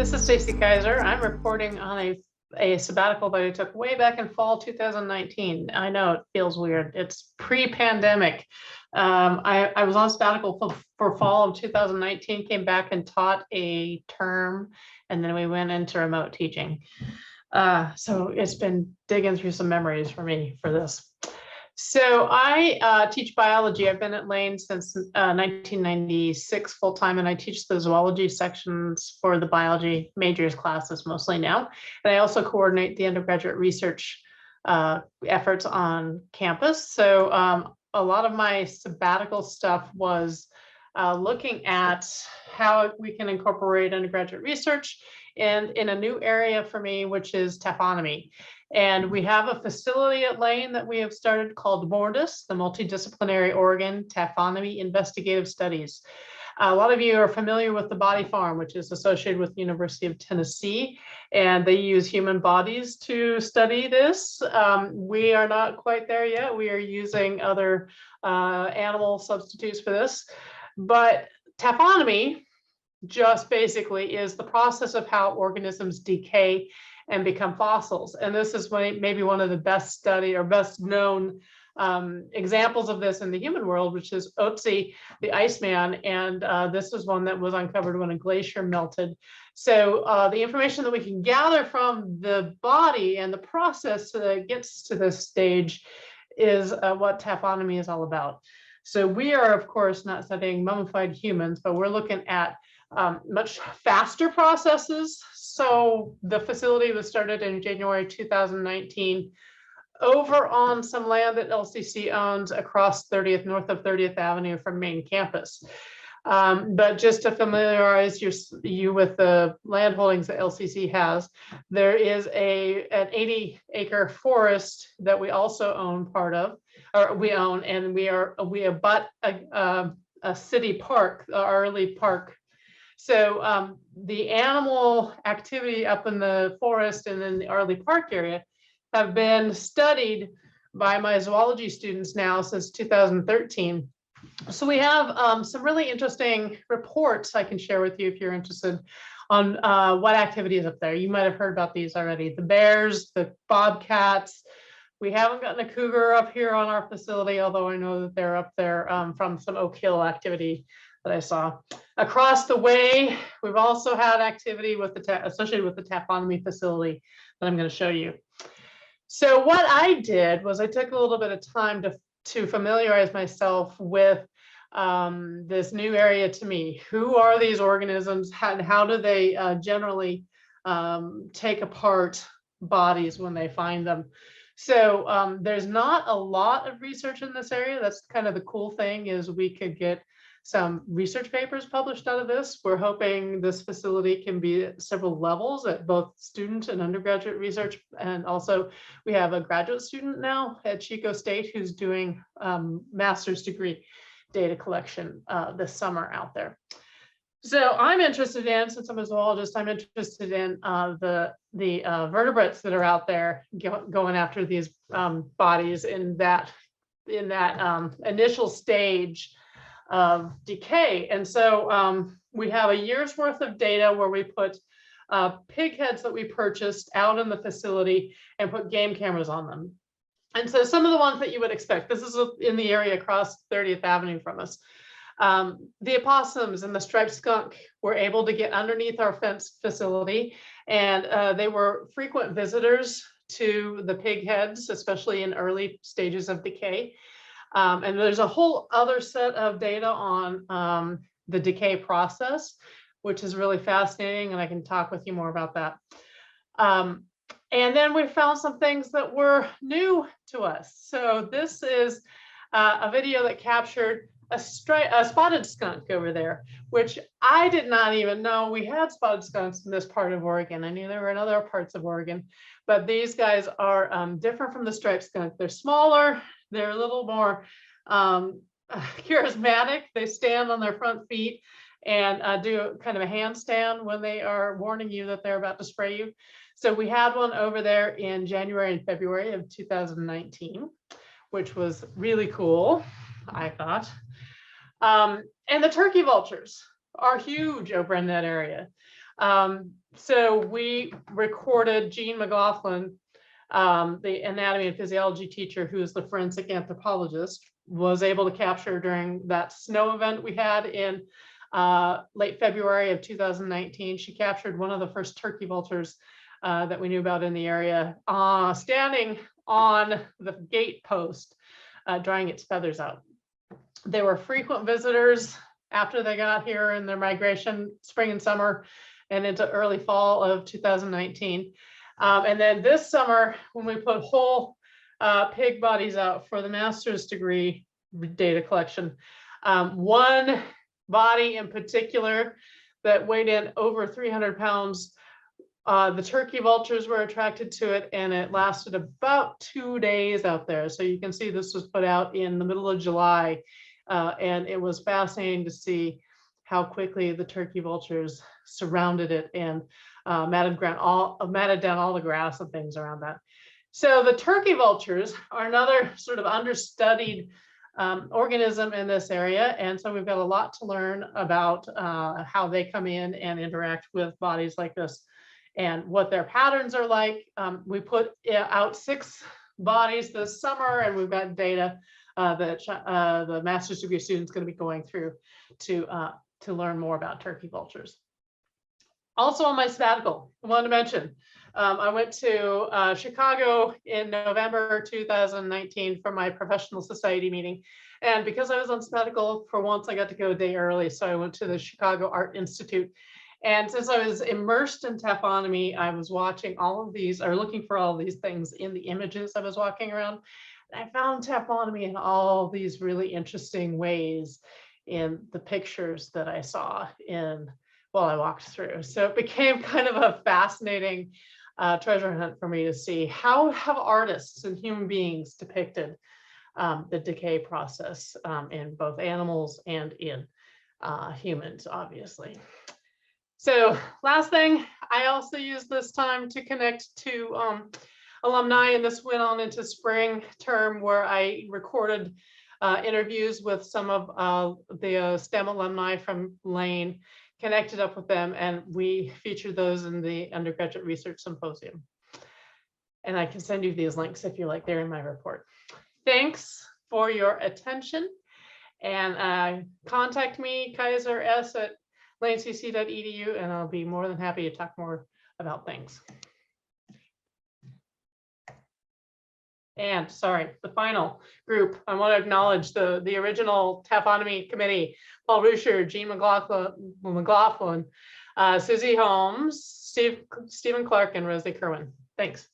This is Stacey Kiser. I'm reporting on a sabbatical that I took way back in fall 2019. I know it feels weird. It's pre-pandemic. I was on sabbatical for fall of 2019, came back and taught a term, and then we went into remote teaching. So it's been digging through some memories for me for this. So I teach biology. I've been at Lane since 1996 full-time, and I teach the zoology sections for the biology majors classes mostly now. And I also coordinate the undergraduate research efforts on campus. So a lot of my sabbatical stuff was looking at how we can incorporate undergraduate research and in a new area for me, which is taphonomy. And we have a facility at Lane that we have started called MORDIS, the Multidisciplinary Oregon Taphonomy Investigative Studies. A lot of you are familiar with the Body Farm, which is associated with the University of Tennessee, and they use human bodies to study this. We are not quite there yet. We are using other animal substitutes for this, but taphonomy just basically is the process of how organisms decay and become fossils. And this is maybe one of the best studied or best known examples of this in the human world, which is Otzi, the Iceman. And this is one that was uncovered when a glacier melted. So the information that we can gather from the body and the process that gets to this stage is what taphonomy is all about. So we are, of course, not studying mummified humans, but we're looking at much faster processes. So the facility was started in January 2019 over on some land that LCC owns across 30th, north of 30th Avenue from main campus. But just to familiarize you with the land holdings that LCC has, there is an 80-acre forest that we also own part of, or we own, and we abut a city park, the Arley Park. So the animal activity up in the forest and in the Arley Park area have been studied by my zoology students now since 2013. So we have some really interesting reports I can share with you if you're interested on what activity is up there. You might have heard about these already. The bears, the bobcats. We haven't gotten a cougar up here on our facility, although I know that they're up there from some Oak Hill activity that I saw. Across the way, we've also had activity with associated with the taphonomy facility that I'm going to show you. So what I did was I took a little bit of time to familiarize myself with this new area to me. Who are these organisms? How do they generally take apart bodies when they find them? So there's not a lot of research in this area. That's kind of the cool thing, is we could get some research papers published out of this. We're hoping this facility can be at several levels at both student and undergraduate research. And also we have a graduate student now at Chico State who's doing master's degree data collection this summer out there. So I'm interested in, since I'm a zoologist, I'm interested in the vertebrates that are out there going after these bodies in that initial stage of decay. And so we have a year's worth of data where we put pig heads that we purchased out in the facility and put game cameras on them. And so some of the ones that you would expect, this is in the area across 30th Avenue from us. The opossums and the striped skunk were able to get underneath our fence facility, and they were frequent visitors to the pig heads, especially in early stages of decay. And there's a whole other set of data on the decay process, which is really fascinating, and I can talk with you more about that. And then we found some things that were new to us. So this is a video that captured a spotted skunk over there, which I did not even know we had spotted skunks in this part of Oregon. I knew there were in other parts of Oregon, but these guys are different from the striped skunk. They're smaller. They're a little more charismatic. They stand on their front feet and do kind of a handstand when they are warning you that they're about to spray you. So we had one over there in January and February of 2019, which was really cool, I thought. And the turkey vultures are huge over in that area. So we recorded Gene McLaughlin, the anatomy and physiology teacher, who is the forensic anthropologist, was able to capture during that snow event we had in late February of 2019. She captured one of the first turkey vultures that we knew about in the area, standing on the gate post, drying its feathers out. They were frequent visitors after they got here in their migration, spring and summer, and into early fall of 2019. And then this summer, when we put whole pig bodies out for the master's degree data collection, one body in particular that weighed in over 300 pounds, the turkey vultures were attracted to it, and it lasted about 2 days out there. So you can see this was put out in the middle of July, and it was fascinating to see how quickly the turkey vultures surrounded it and matted down all the grass and things around that. So the turkey vultures are another sort of understudied organism in this area. And so we've got a lot to learn about how they come in and interact with bodies like this and what their patterns are like. We put out 6 bodies this summer, and we've got data that the master's degree student is going to be going through to learn more about turkey vultures. Also on my sabbatical, I wanted to mention, I went to Chicago in November 2019 for my professional society meeting. And because I was on sabbatical, for once I got to go a day early. So I went to the Chicago Art Institute. And since I was immersed in taphonomy, I was watching all of these, or looking for all of these things in the images I was walking around. And I found taphonomy in all these really interesting ways in the pictures that I saw while I walked through. So it became kind of a fascinating treasure hunt for me to see how have artists and human beings depicted the decay process in both animals and in humans, obviously. So last thing, I also used this time to connect to alumni, and this went on into spring term where I recorded interviews with some of the STEM alumni from Lane, connected up with them, and we featured those in the undergraduate research symposium. And I can send you these links if you like, they're in my report. Thanks for your attention, and contact me, Kiser S at lanecc.edu, and I'll be more than happy to talk more about things. And sorry, the final group, I want to acknowledge the original taphonomy committee: Paul Rusher, Gene McLaughlin, Susie Holmes, Stephen Clark, and Rosie Kerwin. Thanks.